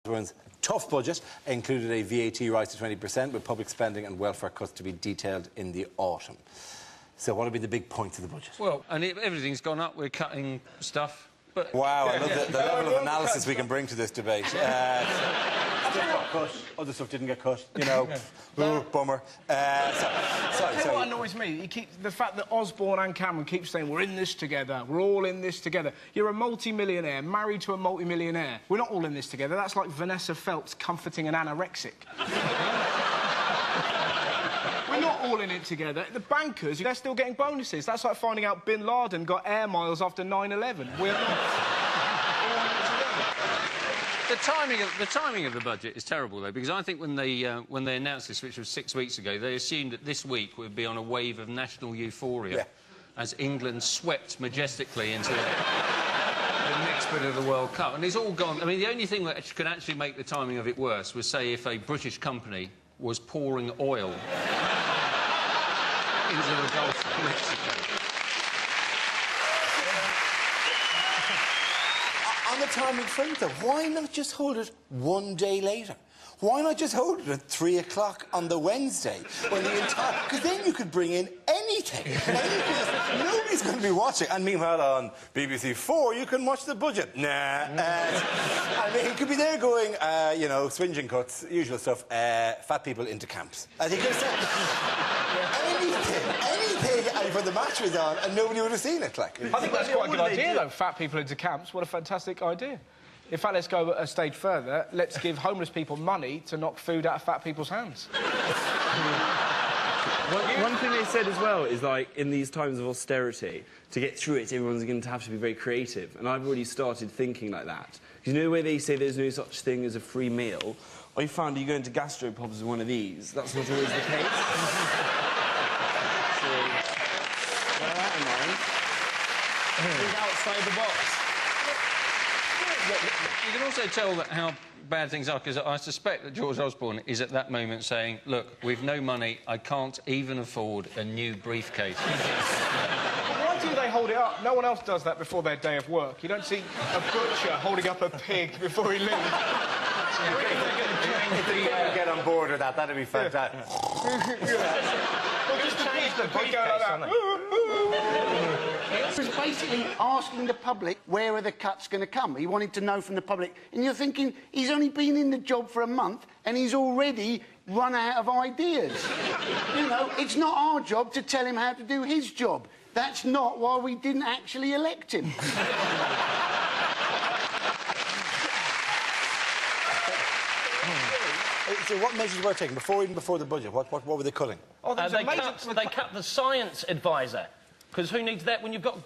Osbournes' tough budget included a VAT rise to 20%, with public spending and welfare cuts to be detailed in the autumn. So what would be the big points of the budget? Well, and everything's gone up. We're cutting stuff. But wow, I love the level of analysis we can bring to this debate. Stuff got cut, other stuff didn't get cut, you know. Ooh, bummer. Sorry. What annoys me, the fact that Osbourne and Cameron keep saying, we're in this together, we're all in this together. You're a multi-millionaire, married to a multi-millionaire. We're not all in this together. That's like Vanessa Feltz comforting an anorexic. We're not all in it together. The bankers, they're still getting bonuses. That's like finding out Bin Laden got air miles after 9/11. We're not all in it together. The timing of the budget is terrible, though, because I think when they announced this, which was 6 weeks ago, they assumed that this week would be on a wave of national euphoria as England swept majestically into the next bit of the World Cup. And it's all gone. I mean, the only thing that could actually make the timing of it worse was, say, if a British company was pouring oil into the Gulf of Mexico. On the timing front, though, why not just hold it one day later? Why not just hold it at 3 o'clock on the Wednesday? Because then you could bring in anything. Nobody's going to be watching. And meanwhile, on BBC 4, you can watch the budget. Nah. I mean, he could be there going, you know, swinging cuts, usual stuff, fat people into camps. And he could have said anything, and for the match was on, and nobody would have seen it. Like, I think that's quite a good idea, though, fat people into camps. What a fantastic idea. In fact, let's go a stage further. Let's give homeless people money to knock food out of fat people's hands. One thing they said as well is, like, in these times of austerity, to get through it, everyone's going to have to be very creative. And I've already started thinking like that. You know the way they say there's no such thing as a free meal? I found you go into gastropubs with one of these. That's not always the case. So, bear that in mind. Think outside the box. You can also tell that how bad things are, because I suspect that George Osbourne is at that moment saying, look, we've no money, I can't even afford a new briefcase. Why do they hold it up? No one else does that before their day of work. You don't see a butcher holding up a pig before he leaves. If they get on board with that, that'd be fantastic. Well, just change the pig like that. He was basically asking the public, where are the cuts going to come? He wanted to know from the public. And you're thinking, he's only been in the job for a month and he's already run out of ideas. You know, it's not our job to tell him how to do his job. That's not why we didn't actually elect him. So what measures were taken even before the budget? What were they cutting? They cut the science advisor, because who needs that when you've got